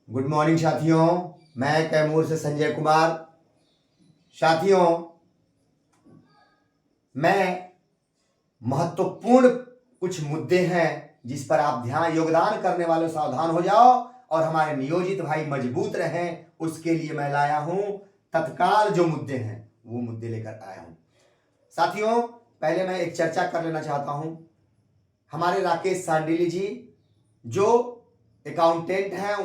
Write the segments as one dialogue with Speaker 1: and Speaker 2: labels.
Speaker 1: Good morning साथियों, मैं कैमूर से संजय कुमार। साथियों, मैं महत्वपूर्ण कुछ मुद्दे हैं जिस पर आप ध्यान योगदान करने वालों सावधान हो जाओ और हमारे नियोजित भाई मजबूत रहें, उसके लिए मैं लाया हूं तत्काल जो मुद्दे हैं वो मुद्दे लेकर आया हूं। साथियों, पहले मैं एक चर्चा कर लेना चाहता हूं। हमारे राकेश सांडिली जी जो अकाउंटेंट हैं,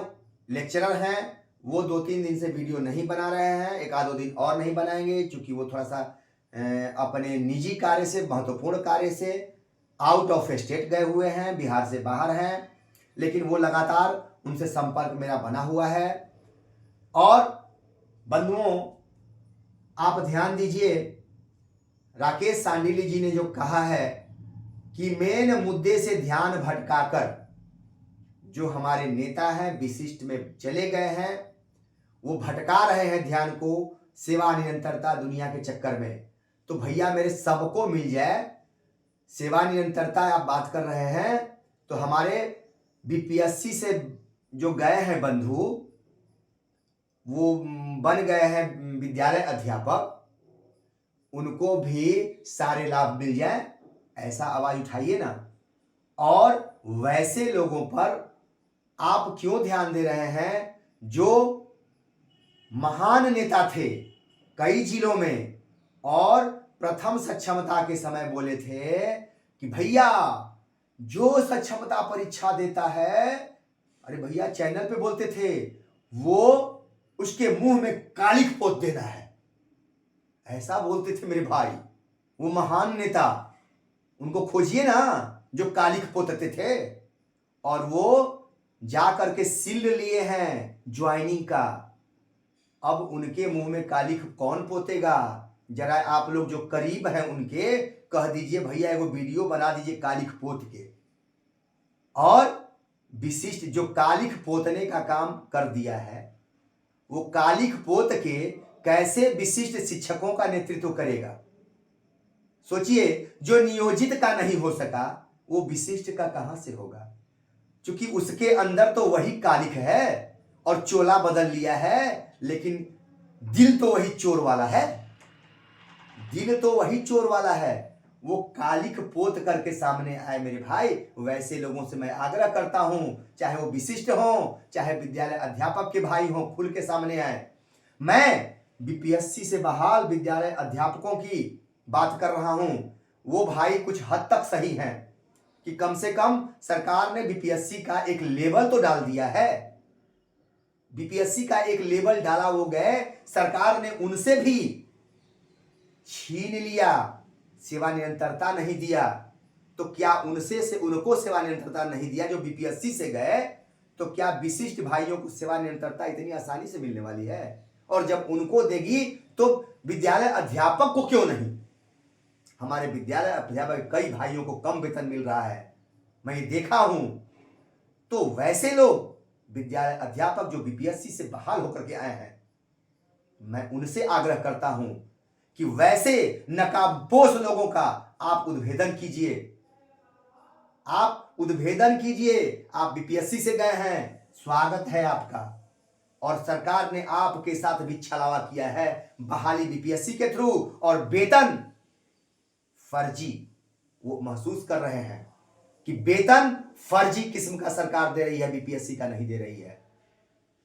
Speaker 1: लेक्चरर हैं, वो 2-3 दिन से वीडियो नहीं बना रहे हैं। एक आध दो दिन और नहीं बनाएंगे क्योंकि वो थोड़ा सा अपने निजी कार्य से, महत्वपूर्ण कार्य से आउट ऑफ स्टेट गए हुए हैं, बिहार से बाहर हैं। लेकिन वो लगातार उनसे संपर्क मेरा बना हुआ है। और बंधुओं, आप ध्यान दीजिए, राकेश सांडिली जी ने जो कहा है कि मेन मुद्दे से ध्यान भटकाकर जो हमारे नेता हैं विशिष्ट में चले गए हैं, वो भटका रहे हैं ध्यान को सेवा निरंतरता दुनिया के चक्कर में। तो भैया मेरे सबको मिल जाए। सेवा निरंतरता आप बात कर रहे हैं तो हमारे बीपीएससी से जो गए हैं बंधु, वो बन गए हैं विद्यालय अध्यापक, उनको भी सारे लाभ मिल जाए, ऐसा आवाज उठाइए ना। और वैसे लोगों पर आप क्यों ध्यान दे रहे हैं जो महान नेता थे कई जिलों में और प्रथम सक्षमता के समय बोले थे कि भैया जो सक्षमता परीक्षा देता है, अरे भैया चैनल पे बोलते थे, वो उसके मुंह में कालिख पोत देना है, ऐसा बोलते थे मेरे भाई। वो महान नेता, उनको खोजिए ना जो कालिख पोतते थे। और वो जा करके सील्ड लिए हैं ज्वाइनिंग का। अब उनके मुंह में कालिख कौन पोतेगा? जरा आप लोग जो करीब हैं उनके कह दीजिए भैया एगो वीडियो बना दीजिए कालिख पोत के। और विशिष्ट जो कालिख पोतने का काम कर दिया है, वो कालिख पोत के कैसे विशिष्ट शिक्षकों का नेतृत्व करेगा? सोचिए, जो नियोजित का नहीं हो सका वो विशिष्ट का कहां से होगा? क्योंकि उसके अंदर तो वही कालिख है और चोला बदल लिया है, लेकिन दिल तो वही चोर वाला है। दिल तो वही चोर वाला है। वो कालिख पोत करके सामने आए मेरे भाई। वैसे लोगों से मैं आग्रह करता हूं, चाहे वो विशिष्ट हो, चाहे विद्यालय अध्यापक के भाई हो, खुल के सामने आए। मैं बीपीएससी से बहाल विद्यालय अध्यापकों की बात कर रहा हूं। वो भाई कुछ हद तक सही हैं कि कम से कम सरकार ने बीपीएससी का एक लेवल तो डाल दिया है। बीपीएससी का एक लेवल डाला, वो गए, सरकार ने उनसे भी छीन लिया, सेवा निरंतरता नहीं दिया। तो क्या उनसे से उनको सेवा निरंतरता नहीं दिया जो बीपीएससी से गए, तो क्या विशिष्ट भाइयों को सेवा निरंतरता इतनी आसानी से मिलने वाली है? और जब उनको देगी तो विद्यालय अध्यापक को क्यों नहीं? हमारे विद्यालय अध्यापक कई भाइयों को कम वेतन मिल रहा है, मैं ये देखा हूं। तो वैसे लोग विद्यालय अध्यापक जो बीपीएससी से बहाल होकर के आए हैं, मैं उनसे आग्रह करता हूं कि वैसे नकाबपोश लोगों का आप उद्भेदन कीजिए। आप उद्भेदन कीजिए। आप बीपीएससी से गए हैं, स्वागत है आपका। और सरकार ने आपके साथ भी छलावा किया है बहाली बीपीएससी के थ्रू, और वेतन फर्जी वो महसूस कर रहे हैं कि वेतन फर्जी किस्म का सरकार दे रही है, बीपीएससी का नहीं दे रही है।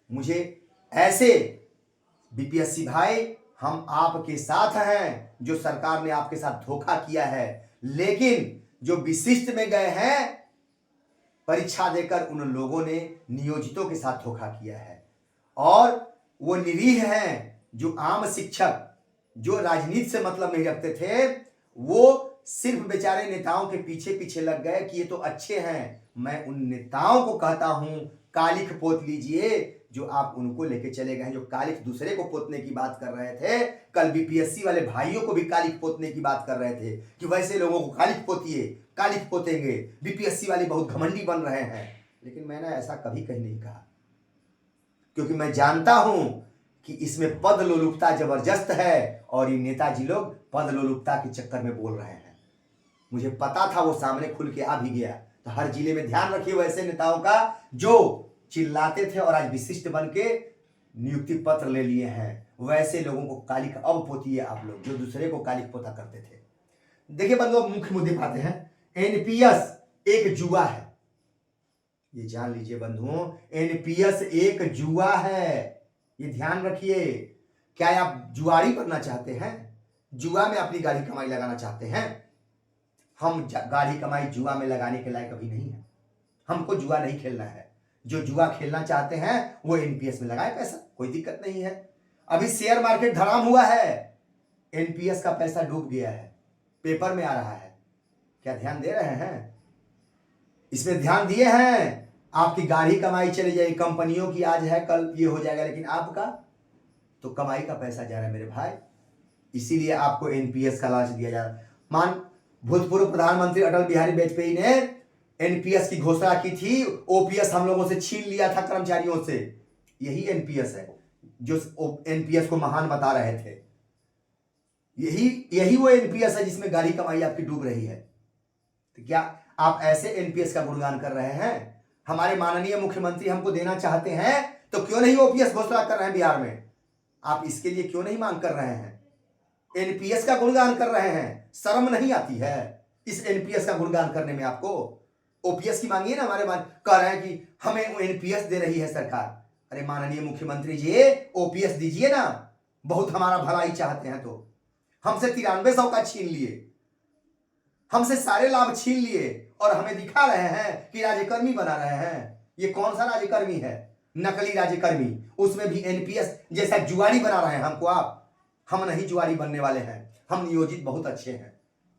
Speaker 1: मुझे ऐसे बीपीएससी भाई, हम आपके साथ हैं। जो सरकार ने आपके साथ धोखा किया है, लेकिन जो विशिष्ट में गए हैं परीक्षा देकर, उन लोगों ने नियोजितों के साथ धोखा किया है। और वो निरीह हैं जो आम शिक्षक, जो राजनीति से मतलब नहीं रखते थे, वो सिर्फ बेचारे नेताओं के पीछे पीछे लग गए कि ये तो अच्छे हैं। मैं उन नेताओं को कहता हूं, कालिख पोत लीजिए जो आप उनको लेके चले गए हैं। जो कालिख दूसरे को पोतने की बात कर रहे थे, कल बीपीएससी वाले भाइयों को भी कालिख पोतने की बात कर रहे थे कि वैसे लोगों को कालिख पोतिए, कालिख पोतेंगे, बीपीएससी वाले बहुत घमंडी बन रहे हैं। लेकिन मैंने ऐसा कभी कहीं नहीं कहा, क्योंकि मैं जानता हूं कि इसमें पद लोलुपता जबरदस्त है और ये नेताजी लोग पद लोलुपता के चक्कर में बोल रहे हैं। मुझे पता था, वो सामने खुल के आ भी गया। तो हर जिले में ध्यान रखिए वैसे नेताओं का जो चिल्लाते थे और आज विशिष्ट बन के नियुक्ति पत्र ले लिए हैं। वैसे लोगों को कालिक अब पोतिए आप लोग, जो दूसरे को कालिक पोता करते थे। देखिए बंधुओं, मुख्य मुद्दे पे आते हैं। एनपीएस एक जुआ है, ये जान लीजिए बंधुओं, एनपीएस एक जुआ है, ये ध्यान रखिए। क्या आप जुआरी बनना चाहते हैं? जुआ में अपनी गाढ़ी कमाई लगाना चाहते हैं? हम गाढ़ी कमाई जुआ में लगाने के लायक अभी नहीं है। हमको जुआ नहीं खेलना है। जो जुआ खेलना चाहते हैं वो एनपीएस में लगाए पैसा, कोई दिक्कत नहीं है। अभी शेयर मार्केट धड़ाम हुआ है, एनपीएस का पैसा डूब गया है, पेपर में आ रहा है। क्या ध्यान दे रहे हैं? इसमें ध्यान दिए हैं? आपकी गाढ़ी कमाई चली जाएगी, कंपनियों की आज है कल ये हो जाएगा, लेकिन आपका तो कमाई का पैसा जा रहा है मेरे भाई। इसीलिए आपको एनपीएस का लालच दिया जा रहा है। मान भूतपूर्व प्रधानमंत्री अटल बिहारी वाजपेयी ने एनपीएस की घोषणा की थी, ओपीएस हम लोगों से छीन लिया था कर्मचारियों से। यही एनपीएस है जो एनपीएस को महान बता रहे थे। यही वो एनपीएस है जिसमें गाढ़ी कमाई आपकी डूब रही है। तो क्या आप ऐसे एनपीएस का गुणगान कर रहे हैं? हमारे माननीय मुख्यमंत्री हमको देना चाहते हैं तो क्यों नहीं ओपीएस घोषणा कर रहे हैं बिहार में? आप इसके लिए क्यों नहीं मांग कर रहे हैं? एनपीएस का गुणगान कर रहे हैं, शर्म नहीं आती है इस एनपीएस का गुणगान करने में? आपको ओपीएस की मांगी है ना, हमारे मान कह रहे हैं कि हमें एनपीएस दे रही है सरकार। अरे माननीय मुख्यमंत्री जी, ओपीएस दीजिए ना, बहुत हमारा भलाई चाहते हैं। तो हमसे 9300 का छीन लिए, हमसे सारे लाभ छीन लिए और हमें दिखा रहे हैं कि राज्यकर्मी बना रहे हैं। ये कौन सा राज्यकर्मी है? नकली राज्यकर्मी, उसमें भी एनपीएस जैसा जुआरी बना रहे हैं हमको आप। हम नहीं जुआरी बनने वाले हैं, हम नियोजित बहुत अच्छे हैं।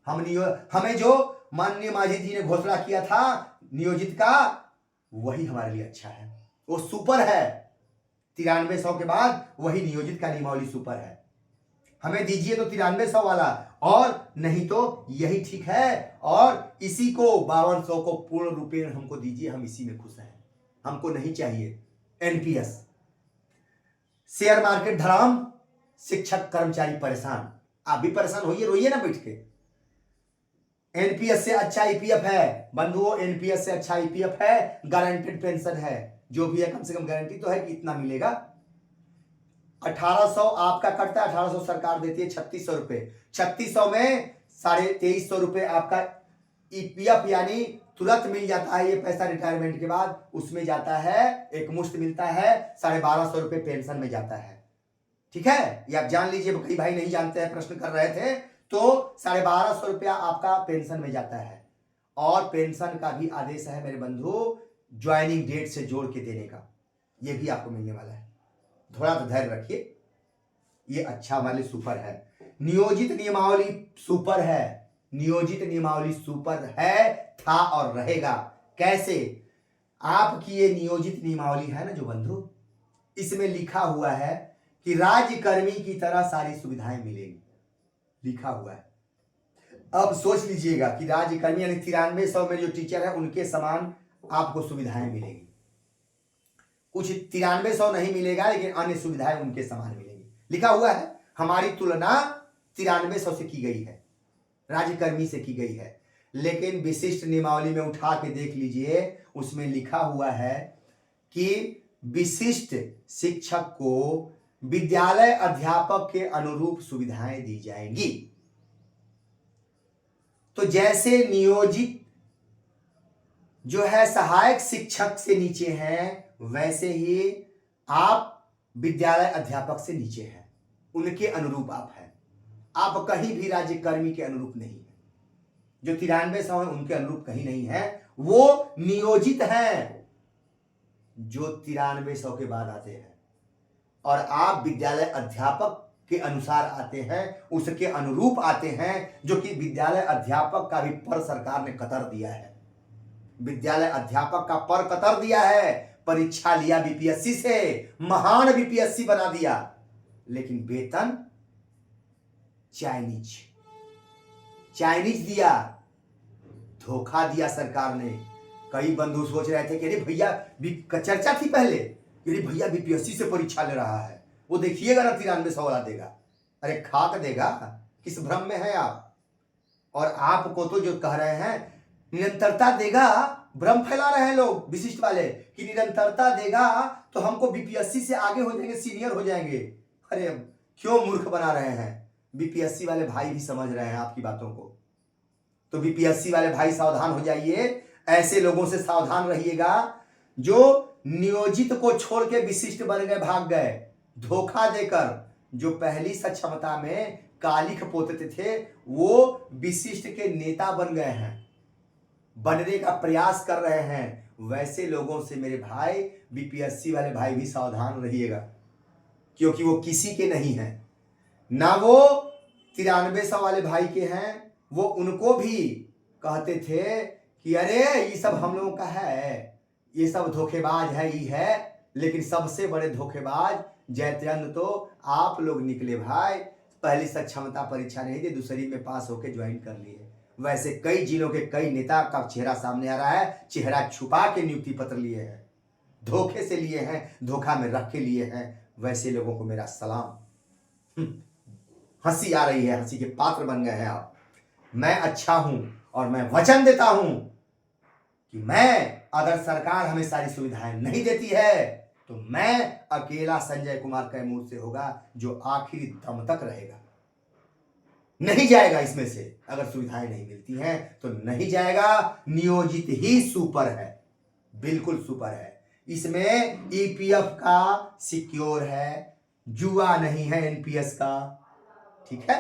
Speaker 1: हमें जो माननीय माझी जी ने घोषणा किया था नियोजित का, वही हमारे लिए अच्छा है, वो सुपर है। 9300 के बाद वही नियोजित का नियमावली सुपर है। हमें दीजिए तो 9300 वाला, और नहीं तो यही ठीक है। और इसी को 5200 को पूर्ण रूपेण हमको दीजिए, हम इसी में खुश हैं। हमको नहीं चाहिए एनपीएस। शेयर मार्केट धड़ाम, शिक्षक कर्मचारी परेशान। आप भी परेशान होइए, रोइए ना बैठ के। एनपीएस से अच्छा ईपीएफ है बंधुओं, एनपीएस से अच्छा ईपीएफ है, गारंटेड पेंशन है। जो भी है कम से कम गारंटी तो है कि इतना मिलेगा। 1800 आपका कटता है, 1800 सरकार देती है, 3600 रुपए। 3600 में 2350 रुपए आपका ईपीएफ यानी तुरंत मिल जाता है। ये पैसा रिटायरमेंट के बाद उसमें जाता है, एक मुश्त मिलता है। 1250 रुपए पेंशन में जाता है। ठीक है, ये आप जान लीजिए, कई भाई नहीं जानते हैं, प्रश्न कर रहे थे। तो 1250 रुपया आपका पेंशन में जाता है। और पेंशन का भी आदेश है मेरे बंधु, ज्वाइनिंग डेट से जोड़ के देने का, ये भी आपको मिलने वाला है। थोड़ा तो धैर्य रखिए, ये अच्छा वाले सुपर है। नियोजित नियमावली सुपर है, नियोजित नियमावली सुपर है, था और रहेगा। कैसे? आपकी ये नियोजित नियमावली है ना जो बंधु, इसमें लिखा हुआ है कि राज्यकर्मी की तरह सारी सुविधाएं मिलेंगी, लिखा हुआ है। अब सोच लीजिएगा कि राज्यकर्मी यानी 9300 में जो टीचर है उनके समान आपको सुविधाएं मिलेंगी। कुछ 9300 नहीं मिलेगा, लेकिन अन्य सुविधाएं उनके समान मिलेंगी। लिखा हुआ है, हमारी तुलना 9300 से की गई है, राज्यकर्मी से की गई है। लेकिन विशिष्ट नियमावली में उठा के देख लीजिए, उसमें लिखा हुआ है कि विशिष्ट शिक्षक को विद्यालय अध्यापक के अनुरूप सुविधाएं दी जाएंगी। तो जैसे नियोजित जो है सहायक शिक्षक से नीचे हैं, वैसे ही आप विद्यालय अध्यापक से नीचे हैं, उनके अनुरूप आप हैं। आप कहीं भी राज्यकर्मी के अनुरूप नहीं है। जो 9300 है उनके अनुरूप कहीं नहीं है, वो नियोजित हैं जो 9300 के बाद आते हैं। और आप विद्यालय अध्यापक के अनुसार आते हैं, उसके अनुरूप आते हैं, जो कि विद्यालय अध्यापक का भी पर सरकार ने कतर दिया है। विद्यालय अध्यापक का पर कतर दिया है, परीक्षा लिया बीपीएससी से, महान बीपीएससी बना दिया, लेकिन वेतन चाइनीज दिया, धोखा दिया सरकार ने। कई बंधु सोच रहे थे कि अरे भैया, चर्चा थी पहले, अरे भैया बीपीएससी से परीक्षा ले रहा है, वो देखिएगा ना 9300 वाला देगा। अरे खाक देगा, किस भ्रम में है आप? और आपको तो जो कह रहे हैं निरंतरता देगा, भ्रम फैला रहे हैं लोग विशिष्ट वाले कि निरंतरता देगा तो हमको बीपीएससी से आगे हो जाएंगे, सीनियर हो जाएंगे। अरे क्यों मूर्ख बना रहे हैं? बीपीएससी वाले भाई भी समझ रहे हैं आपकी बातों को। तो बीपीएससी वाले भाई सावधान हो जाइए, ऐसे लोगों से सावधान रहिएगा जो नियोजित को छोड़ के विशिष्ट बन गए, भाग गए धोखा देकर। जो पहली सक्षमता में कालिख पोतते थे वो विशिष्ट के नेता बन गए हैं, बनने का प्रयास कर रहे हैं। वैसे लोगों से मेरे भाई, बीपीएससी वाले भाई भी सावधान रहिएगा, क्योंकि वो किसी के नहीं हैं। ना वो 9300 वाले भाई के हैं, वो उनको भी कहते थे कि अरे ये सब हम लोगों का है, ये सब धोखेबाज है ही है। लेकिन सबसे बड़े धोखेबाज जयचंद्र तो आप लोग निकले भाई। पहली सक्षमता परीक्षा नहीं दी, दूसरी में पास होकर ज्वाइन कर लिए। वैसे कई जिलों के कई नेता का चेहरा सामने आ रहा है, चेहरा छुपा के नियुक्ति पत्र लिए हैं, धोखे से लिए हैं, धोखा में रख के लिए हैं। वैसे लोगों को मेरा सलाम। हंसी आ रही है, हंसी के पात्र बन गए हैं आप। मैं अच्छा हूं और मैं वचन देता हूं कि मैं, अगर सरकार हमें सारी सुविधाएं नहीं देती है तो मैं अकेला संजय कुमार कैमूर से होगा जो आखिरी दम तक रहेगा। नहीं जाएगा इसमें से, अगर सुविधाएं नहीं मिलती हैं तो नहीं जाएगा। नियोजित ही सुपर है, बिल्कुल सुपर है। इसमें ईपीएफ का सिक्योर है, जुआ नहीं है एनपीएस का। ठीक है,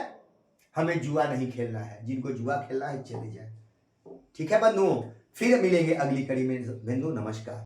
Speaker 1: हमें जुआ नहीं खेलना है, जिनको जुआ खेलना है चले जाए। ठीक है बंधुओं, फिर मिलेंगे अगली कड़ी में। बंधु नमस्कार।